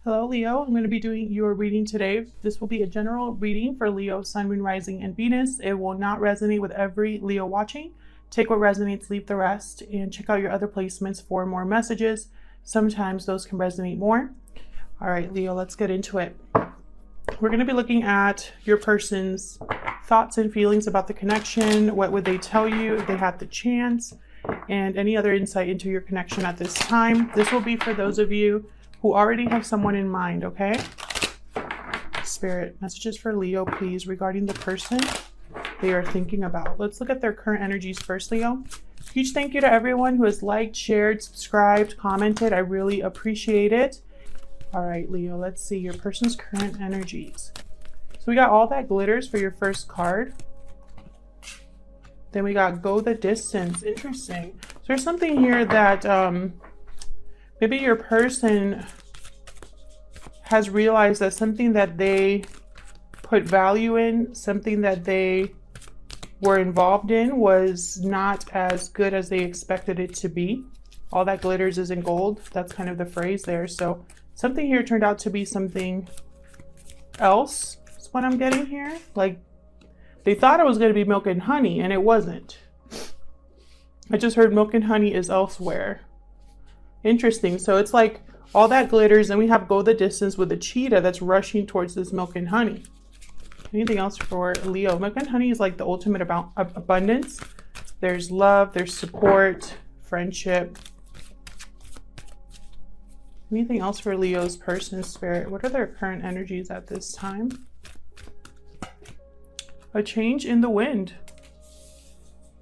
Hello, Leo. I'm going to be doing your reading today. This will be a general reading for Leo, Sun, Moon, Rising, and Venus. It will not resonate with every Leo watching. Take what resonates, leave the rest, and check out your other placements for more messages. Sometimes those can resonate more. All right, Leo, let's get into it. We're going to be looking at your person's thoughts and feelings about the connection. What would they tell you if they had the chance? And any other insight into your connection at this time. This will be for those of you who already have someone in mind, okay? Spirit, messages for Leo, please, regarding the person they are thinking about. Let's look at their current energies first, Leo. Huge thank you to everyone who has liked, shared, subscribed, commented. I really appreciate it. All right, Leo, let's see your person's current energies. So we got all that glitters for your first card. Then we got go the distance. Interesting. So there's something here that maybe your person has realized that something that they put value in, something that they were involved in was not as good as they expected it to be. All that glitters isn't gold. That's kind of the phrase there. So something here turned out to be something else, is what I'm getting here. Like they thought it was going to be milk and honey and it wasn't. I just heard milk and honey is elsewhere. Interesting. So it's like all that glitters and we have go the distance with a cheetah that's rushing towards this milk and honey. Anything else for Leo? Milk and honey is like the ultimate about abundance. There's love, there's support, friendship. Anything else for Leo's person, spirit? What are their current energies at this time? A change in the wind.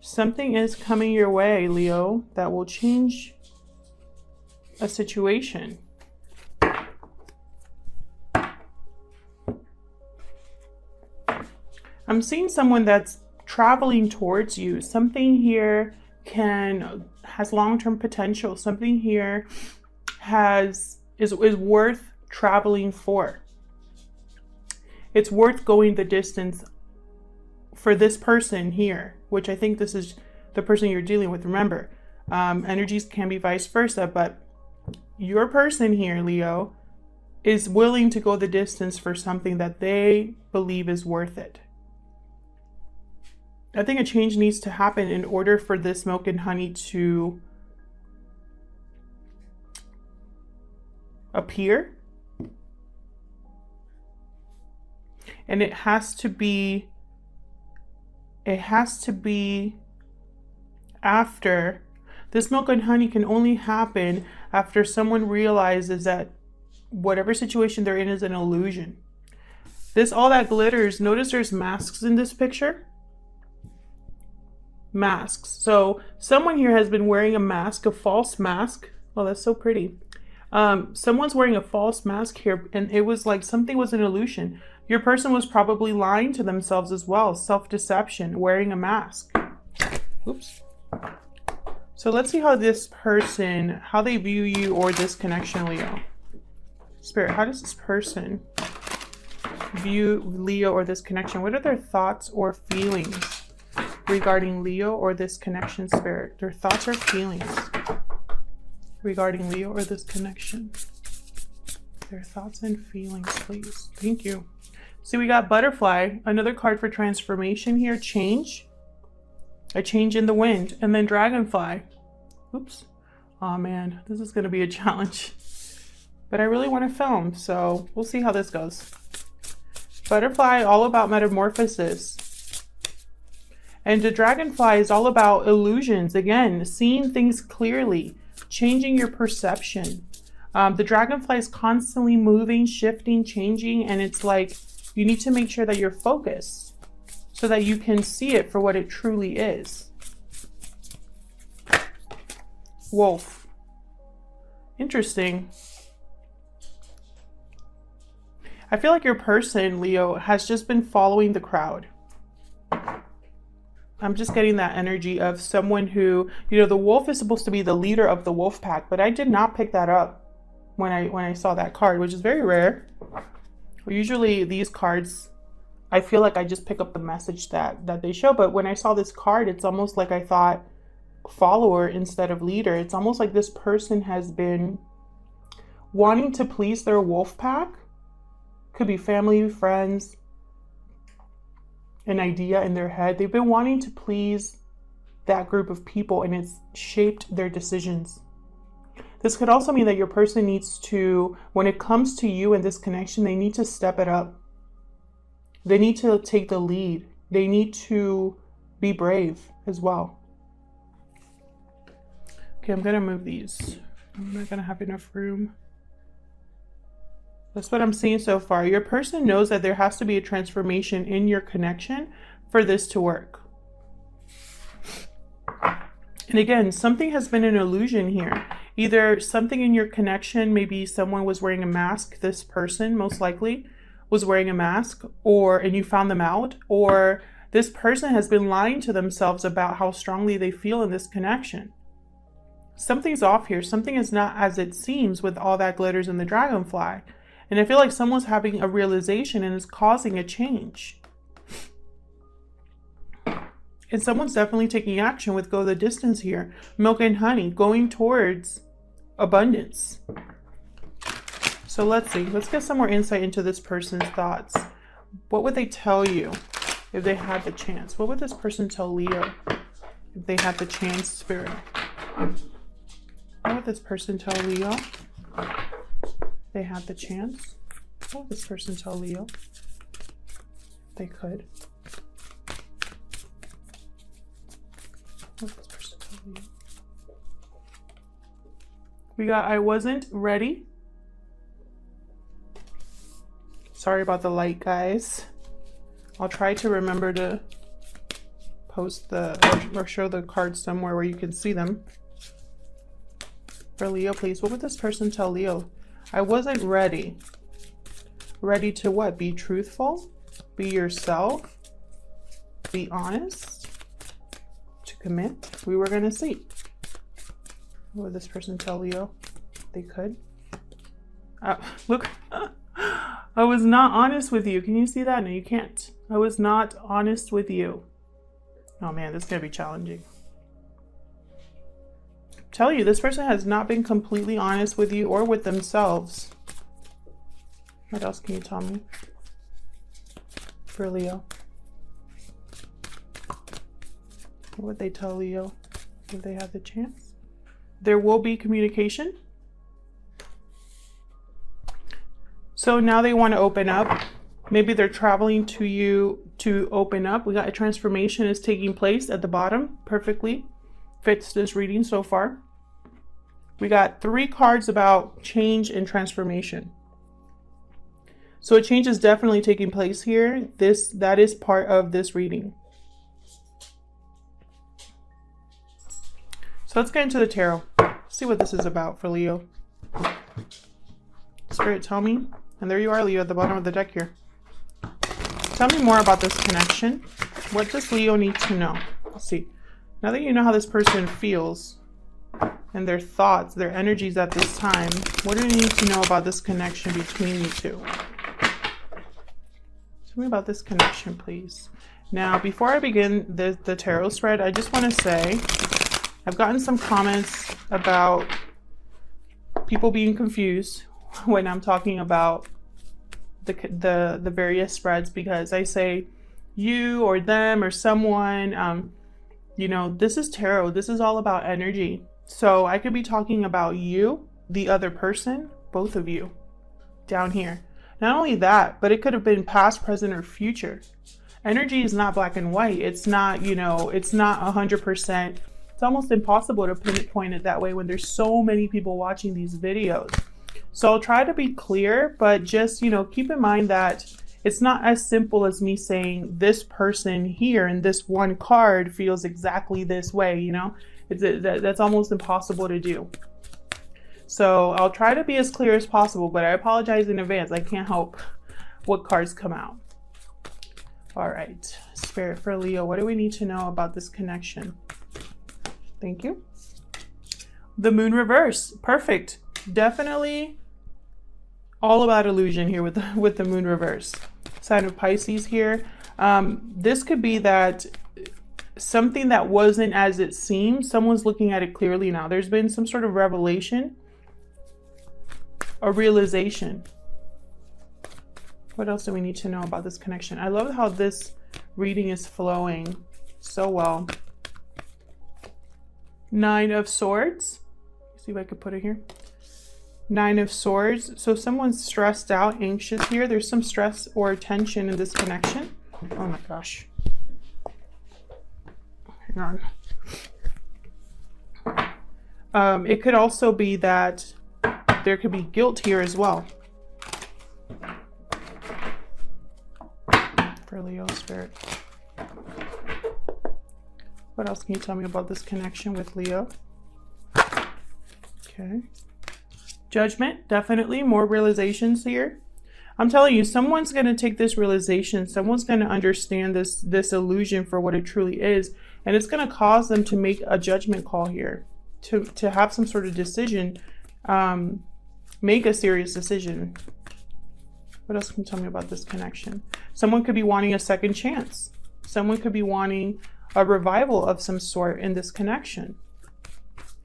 Something is coming your way, Leo, that will change a situation. I'm seeing someone that's traveling towards you. Something here has long-term potential. Something here is worth traveling for. It's worth going the distance for this person here, which I think this is the person you're dealing with. Remember, energies can be vice versa, but your person here, Leo, is willing to go the distance for something that they believe is worth it. I think a change needs to happen in order for this milk and honey to appear. And it has to be after. This milk and honey can only happen after someone realizes that whatever situation they're in is an illusion. All that glitters, notice there's masks in this picture. Masks. So someone here has been wearing a mask, a false mask. Oh, that's so pretty. Someone's wearing a false mask here, and it was like something was an illusion. Your person was probably lying to themselves as well. Self-deception, wearing a mask. Oops. So let's see how this person, how they view you or this connection, Leo. Spirit, how does this person view Leo or this connection? What are their thoughts or feelings regarding Leo or this connection, Spirit? Their thoughts or feelings regarding Leo or this connection. Their thoughts and feelings, please. Thank you. See, we got butterfly, another card for transformation here, change. A change in the wind, and then dragonfly. Oops. Oh man, this is going to be a challenge. But I really want to film, so we'll see how this goes. Butterfly, all about metamorphosis. And the dragonfly is all about illusions. Again, seeing things clearly, changing your perception. The dragonfly is constantly moving, shifting, changing, and it's like you need to make sure that you're focused so that you can see it for what it truly is. Wolf. Interesting. I feel like your person, Leo, has just been following the crowd. I'm just getting that energy of someone who, the wolf is supposed to be the leader of the wolf pack, but I did not pick that up when I saw that card, which is very rare. Usually these cards, I feel like I just pick up the message that they show. But when I saw this card, it's almost like I thought follower instead of leader. It's almost like this person has been wanting to please their wolf pack. Could be family, friends, an idea in their head. They've been wanting to please that group of people, and it's shaped their decisions. This could also mean that your person needs to, when it comes to you and this connection, they need to step it up. They need to take the lead. They need to be brave as well. Okay, I'm going to move these. I'm not going to have enough room. That's what I'm seeing so far. Your person knows that there has to be a transformation in your connection for this to work. And again, something has been an illusion here. Either something in your connection, maybe someone was wearing a mask, this person most likely was wearing a mask, and you found them out, or this person has been lying to themselves about how strongly they feel in this connection. Something's off here. Something is not as it seems with all that glitters in the dragonfly. And I feel like someone's having a realization and is causing a change. And someone's definitely taking action with go the distance here. Milk and honey, going towards abundance. So let's see. Let's get some more insight into this person's thoughts. What would they tell you if they had the chance? What would this person tell Leo if they had the chance, Spirit? What would this person tell Leo? They had the chance. What would this person tell Leo? They could. What would this person tell Leo? We got I wasn't ready. Sorry about the light, guys. I'll try to remember to post or show the cards somewhere where you can see them. For Leo, please. What would this person tell Leo? I wasn't ready. Ready to what? Be truthful? Be yourself? Be honest? To commit? We were going to see. What would this person tell Leo? They could. Look. I was not honest with you. Can you see that? No, you can't. I was not honest with you. Oh man, this is going to be challenging. Tell you, this person has not been completely honest with you or with themselves. What else can you tell me for Leo? What would they tell Leo if they had the chance? There will be communication. So now they want to open up. Maybe they're traveling to you to open up. We got a transformation is taking place at the bottom. Perfectly fits this reading so far. We got 3 cards about change and transformation. So a change is definitely taking place here. That is part of this reading. So let's get into the tarot. See what this is about for Leo. Spirit, tell me. And there you are, Leo, at the bottom of the deck here. Tell me more about this connection. What does Leo need to know? Let's see. Now that you know how this person feels and their thoughts, their energies at this time, what do you need to know about this connection between you two? Tell me about this connection, please. Now, before I begin the tarot spread, I just want to say I've gotten some comments about people being confused when I'm talking about the various spreads, because I say you or them or someone, you know, this is tarot. This is all about energy. So I could be talking about you, the other person, both of you down here. Not only that, but it could have been past, present, or future. Energy is not black and white. It's not, you know, it's not 100%. It's almost impossible to pinpoint it that way when there's so many people watching these videos. So I'll try to be clear, but just, you know, keep in mind that it's not as simple as me saying this person here and this one card feels exactly this way, you know. That's almost impossible to do. So I'll try to be as clear as possible, but I apologize in advance. I can't help what cards come out. All right, Spirit for Leo, what do we need to know about this connection? Thank you. The moon reverse, perfect. Definitely all about illusion here with the moon reverse. Sign of Pisces here. This could be that something that wasn't as it seemed, someone's looking at it clearly now. There's been some sort of revelation. a realization. What else do we need to know about this connection? I love how this reading is flowing so well. Nine of Swords. Let's see if I could put it here. Nine of Swords. So someone's stressed out, anxious here. There's some stress or tension in this connection. Oh my gosh. Hang on. It could also be that there could be guilt here as well. For Leo spirit. What else can you tell me about this connection with Leo? Okay. Judgment, definitely more realizations here. I'm telling you, someone's going to take this realization, someone's going to understand this illusion for what it truly is, and it's going to cause them to make a judgment call here, to have some sort of decision, make a serious decision. What else can you tell me about this connection? Someone could be wanting a second chance. Someone could be wanting a revival of some sort in this connection.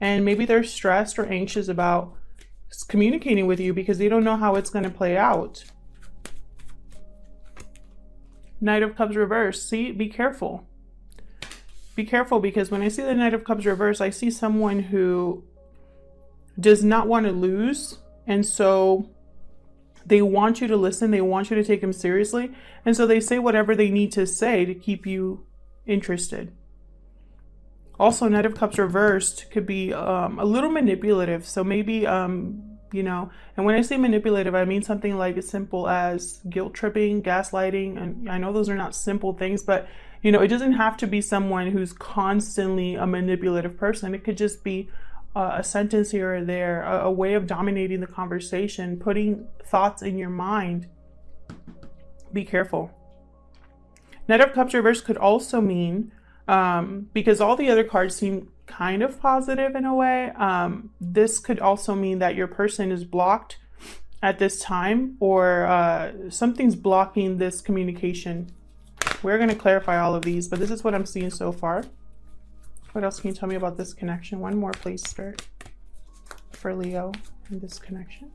And maybe they're stressed or anxious about communicating with you because they don't know how it's going to play out. Knight of Cups reverse. See, be careful. Be careful, because when I see the Knight of Cups reverse, I see someone who does not want to lose. And so they want you to listen. They want you to take them seriously. And so they say whatever they need to say to keep you interested. Also, Knight of Cups reversed could be a little manipulative. So maybe, you know, and when I say manipulative, I mean something like as simple as guilt tripping, gaslighting. And I know those are not simple things, but, you know, it doesn't have to be someone who's constantly a manipulative person. It could just be a sentence here or there, a way of dominating the conversation, putting thoughts in your mind. Be careful. Knight of Cups reverse could also mean, because all the other cards seem kind of positive in a way, this could also mean that your person is blocked at this time, or something's blocking this communication. We're going to clarify all of these, but this is what I'm seeing so far. What else can you tell me about this connection? One more, please, Spirit, for Leo and this connection.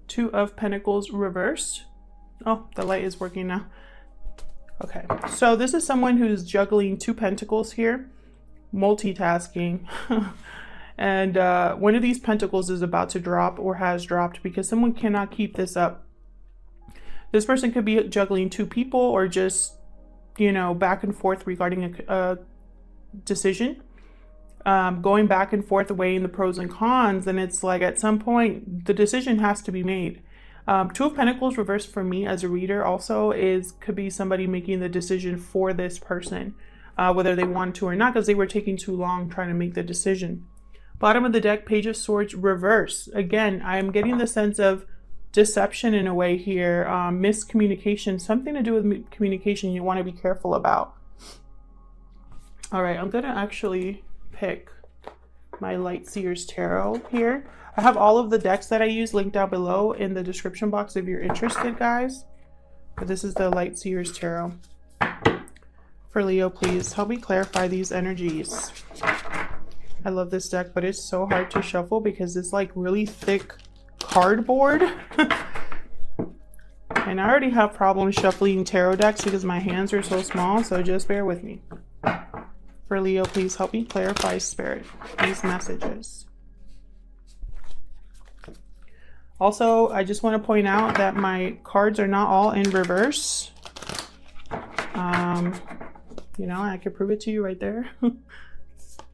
Two of Pentacles reversed. Oh, the light is working now. Okay, so this is someone who's juggling two pentacles here, multitasking. And one of these pentacles is about to drop or has dropped because someone cannot keep this up. This person could be juggling two people or just, you know, back and forth regarding a decision. Going back and forth weighing the pros and cons, and it's like at some point the decision has to be made. Two of Pentacles reversed for me as a reader also could be somebody making the decision for this person, whether they want to or not, because they were taking too long trying to make the decision. Bottom of the deck, Page of Swords reverse. Again, I'm getting the sense of deception in a way here, miscommunication, something to do with communication you want to be careful about. All right, I'm going to actually pick my Light Seers Tarot here. I have all of the decks that I use linked down below in the description box if you're interested, guys. But this is the Light Seers Tarot. For Leo, please help me clarify these energies. I love this deck, but it's so hard to shuffle because it's like really thick cardboard. And I already have problems shuffling tarot decks because my hands are so small, so just bear with me. For Leo, please help me clarify, Spirit, these messages. Also, I just want to point out that my cards are not all in reverse. You know, I could prove it to you right there.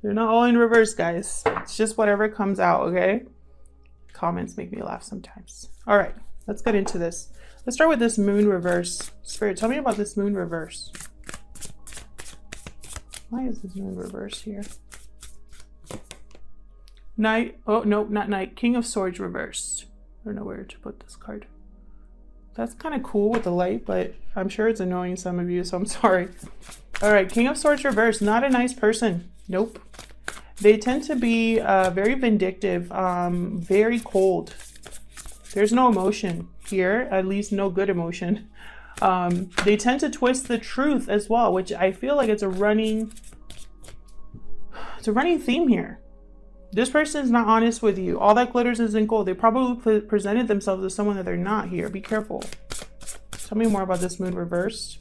They're not all in reverse, guys. It's just whatever comes out, okay? Comments make me laugh sometimes. All right, let's get into this. Let's start with this Moon reverse. Spirit, tell me about this Moon reverse. Why is this Moon reverse here? Knight, oh no, not Knight. King of Swords reversed. I don't know where to put this card. That's kind of cool with the light, but I'm sure it's annoying some of you, so I'm sorry. All right, King of Swords reversed. Not a nice person. Nope. They tend to be very vindictive, very cold. There's no emotion here, at least no good emotion. They tend to twist the truth as well, which I feel like it's a running theme here. This person is not honest with you. All that glitters isn't gold. They probably presented themselves as someone that they're not here. Be careful. Tell me more about this moon reversed.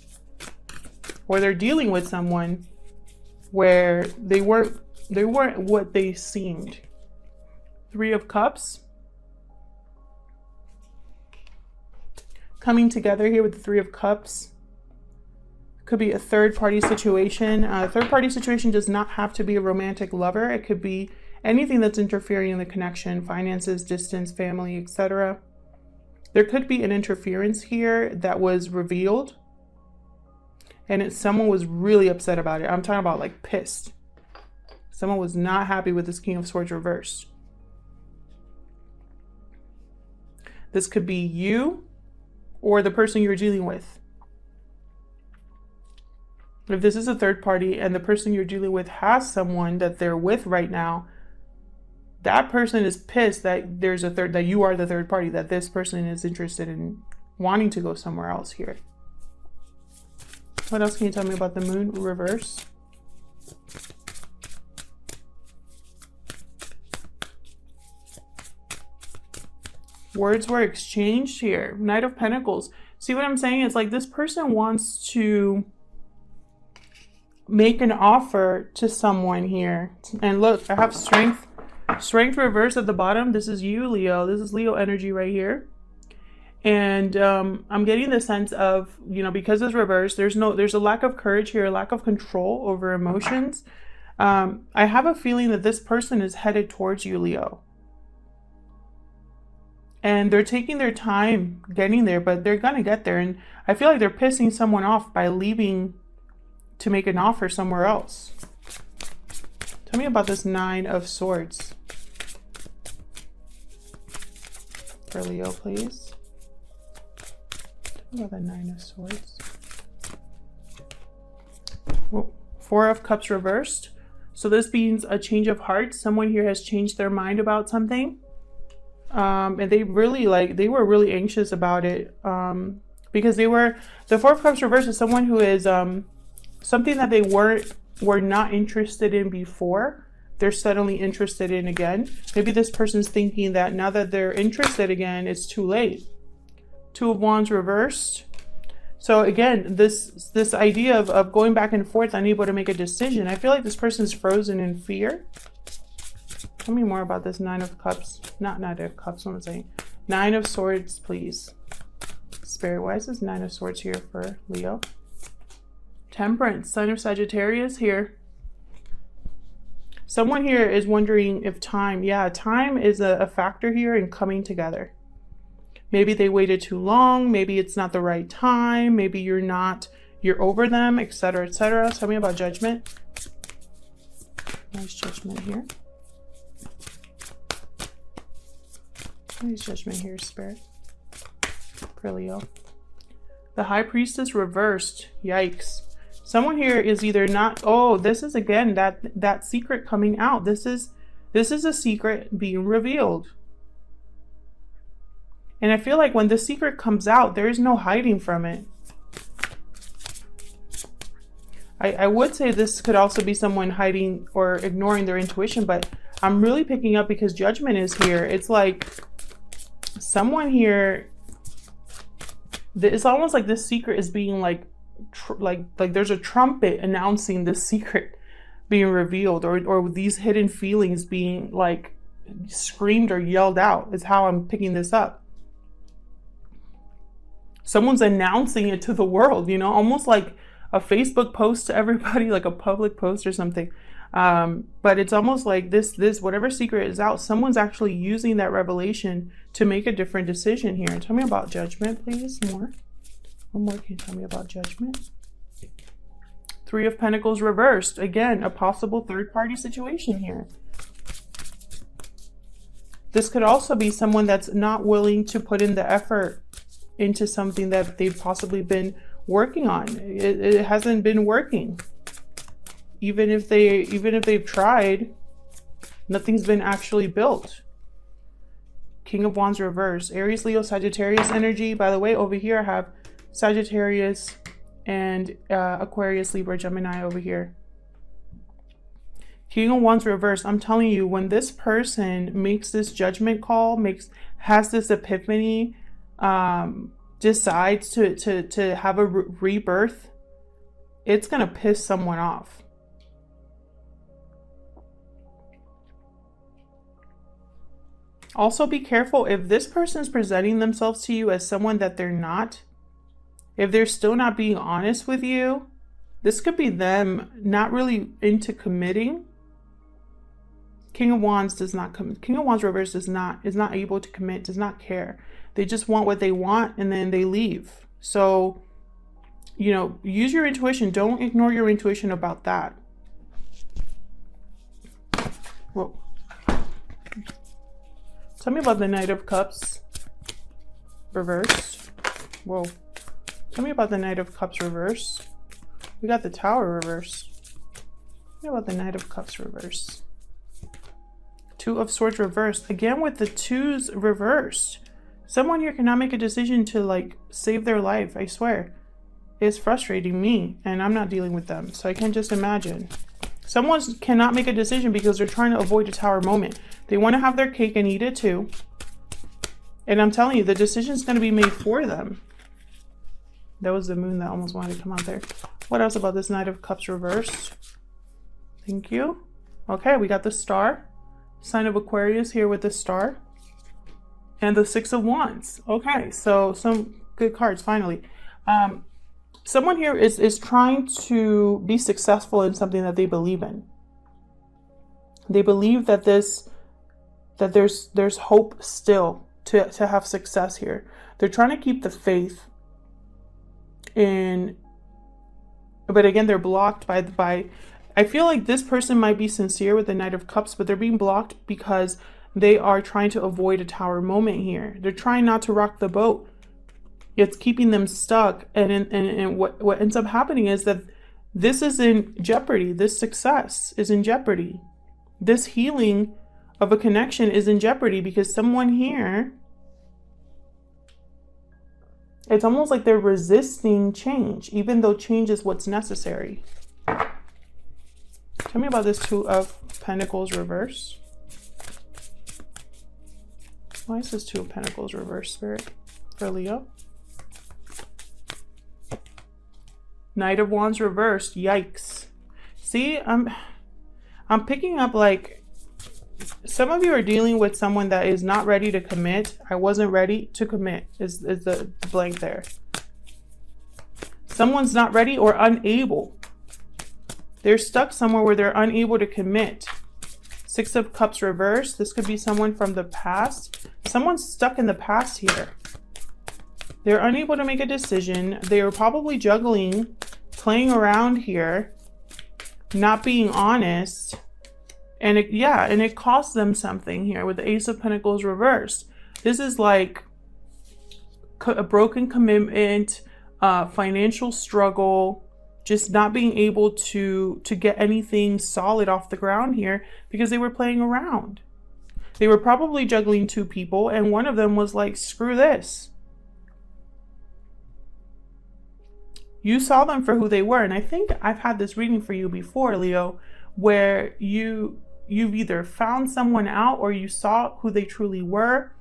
Or they're dealing with someone where they weren't what they seemed. Three of Cups. Coming together here with the Three of Cups. Could be a third-party situation. A third-party situation does not have to be a romantic lover. It could be anything that's interfering in the connection, finances, distance, family, etc. There could be an interference here that was revealed, and someone was really upset about it. I'm talking about like pissed. Someone was not happy with this King of Swords reversed. This could be you or the person you're dealing with. If this is a third party and the person you're dealing with has someone that they're with right now, that person is pissed that that you are the third party, that this person is interested in wanting to go somewhere else here. What else can you tell me about the moon reverse? Words were exchanged here. Knight of Pentacles. See what I'm saying? It's like this person wants to make an offer to someone here. And look, I have strength. Strength reverse at the bottom. This is you, Leo. This is Leo energy right here. And I'm getting the sense of, you know, because it's reversed, there's a lack of courage here, a lack of control over emotions. I have a feeling that this person is headed towards you, Leo. And they're taking their time getting there, but they're going to get there. And I feel like they're pissing someone off by leaving to make an offer somewhere else. Tell me about this Nine of Swords. For Leo, please. Tell me about the Nine of Swords. Well, Four of Cups reversed. So this means a change of heart. Someone here has changed their mind about something. And they were really anxious about it. Because the Four of Cups reversed is someone who is something that they were not interested in before, they're suddenly interested in again. Maybe this person's thinking that now that they're interested again, it's too late. Two of Wands reversed. So again, this idea of going back and forth, unable to make a decision. I feel like this person's frozen in fear. Tell me more about this Nine of Cups. Not Nine of Cups, what am I saying? Nine of Swords, please. Spirit, why is this Nine of Swords here for Leo? Temperance, Sign of Sagittarius here. Someone here is wondering if time is a factor here in coming together. Maybe they waited too long. Maybe it's not the right time. Maybe you're over them, etc., etc. Tell me about Judgment. Nice Judgment here. Nice Judgment here, Spirit. For Leo. The High Priestess reversed. Yikes. Someone here is either not, oh, this is again that secret coming out. This is a secret being revealed. And I feel like when the secret comes out, there is no hiding from it. I would say this could also be someone hiding or ignoring their intuition, but I'm really picking up because Judgment is here. It's like someone here, it's almost like this secret is being like there's a trumpet announcing this secret being revealed, or these hidden feelings being like screamed or yelled out is how I'm picking this up. Someone's announcing it to the world, you know, almost like a Facebook post to everybody, like a public post or something. But it's almost like this whatever secret is out, someone's actually using that revelation to make a different decision here. Tell me about Judgment, please. More. One more, can you tell me about Judgment? Three of Pentacles reversed. Again, a possible third-party situation here. This could also be someone that's not willing to put in the effort into something that they've possibly been working on. It hasn't been working. Even if they've tried, nothing's been actually built. King of Wands reversed. Aries, Leo, Sagittarius energy. By the way, over here I have Sagittarius and Aquarius, Libra, Gemini over here. King of Wands reversed. I'm telling you, when this person makes this judgment call, has this epiphany, decides to have a rebirth, it's gonna piss someone off. Also, be careful if this person is presenting themselves to you as someone that they're not. If they're still not being honest with you, this could be them not really into committing. King of Wands does not come. King of Wands reverse is not able to commit, does not care. They just want what they want and then they leave. So, you know, use your intuition. Don't ignore your intuition about that. Whoa. Tell me about the Knight of Cups reversed. Whoa. Tell me about the Knight of Cups reversed. We got the Tower reversed. Tell me about the Knight of Cups reversed. Two of Swords reversed. Again with the twos reversed. Someone here cannot make a decision to like save their life, I swear. It's frustrating me and I'm not dealing with them. So I can just imagine. Someone cannot make a decision because they're trying to avoid a Tower moment. They want to have their cake and eat it too. And I'm telling you, the decision is going to be made for them. That was the moon that almost wanted to come out there. What else about this Knight of Cups reversed? Thank you. Okay, we got the Star. Sign of Aquarius here with the Star. And the Six of Wands. Okay, so some good cards finally. Someone here is trying to be successful in something that they believe in. They believe that there's hope still to have success here. They're trying to keep the faith in, but again, they're blocked by I feel like this person might be sincere with the Knight of Cups, but they're being blocked because they are trying to avoid a Tower moment here. They're trying not to rock the boat. It's keeping them stuck. And what ends up happening is that this is in jeopardy. This success is in jeopardy. This healing of a connection is in jeopardy because someone here, it's almost like they're resisting change, even though change is what's necessary. Tell me about this Two of Pentacles reverse. Why is this Two of Pentacles reverse, Spirit, for Leo? Knight of Wands reversed. Yikes. See, I'm picking up like some of you are dealing with someone that is not ready to commit. I wasn't ready to commit is the blank there. Someone's not ready or unable. They're stuck somewhere where they're unable to commit. Six of Cups reversed. This could be someone from the past. Someone's stuck in the past here. They're unable to make a decision. They are probably juggling, playing around here, not being honest. And it costs them something here with the Ace of Pentacles reversed. This is like a broken commitment, financial struggle, just not being able to get anything solid off the ground here because they were playing around. They were probably juggling two people and one of them was like, screw this. You saw them for who they were. And I think I've had this reading for you before, Leo, where you've either found someone out or you saw who they truly were.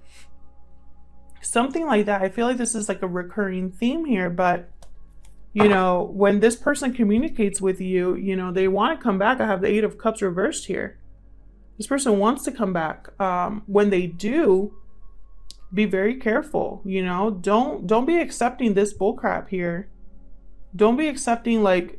Something like that. I feel like this is like a recurring theme here, but you know, when this person communicates with you, you know, they want to come back. I have the Eight of Cups reversed here. This person wants to come back. When they do, be very careful. You know, don't be accepting this bullcrap here. Don't be accepting like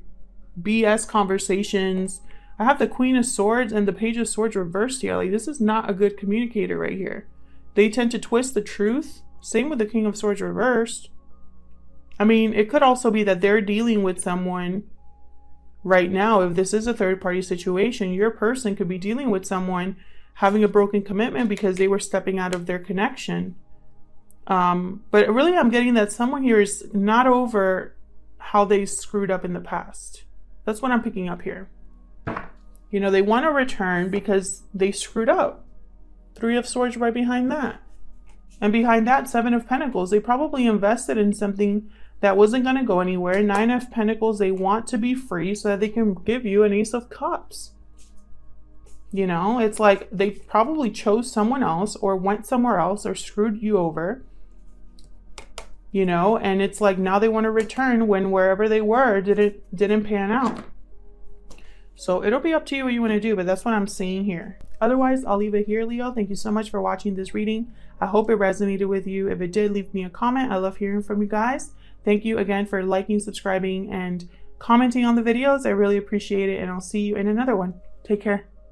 BS conversations. I have the Queen of Swords and the Page of Swords reversed here. Like, this is not a good communicator right here. They tend to twist the truth. Same with the King of Swords reversed. I mean, it could also be that they're dealing with someone right now. If this is a third-party situation, your person could be dealing with someone having a broken commitment because they were stepping out of their connection. But really, I'm getting that someone here is not over how they screwed up in the past. That's what I'm picking up here. You know, they want to return because they screwed up. Three of Swords right behind that. And behind that, Seven of Pentacles. They probably invested in something that wasn't going to go anywhere. Nine of Pentacles, they want to be free so that they can give you an Ace of Cups. You know, it's like they probably chose someone else or went somewhere else or screwed you over, you know, and it's like now they want to return when wherever they were didn't pan out. So it'll be up to you what you want to do, but that's what I'm seeing here. Otherwise, I'll leave it here, Leo. Thank you so much for watching this reading. I hope it resonated with you. If it did, leave me a comment. I love hearing from you guys. Thank you again for liking, subscribing, and commenting on the videos. I really appreciate it, and I'll see you in another one. Take care.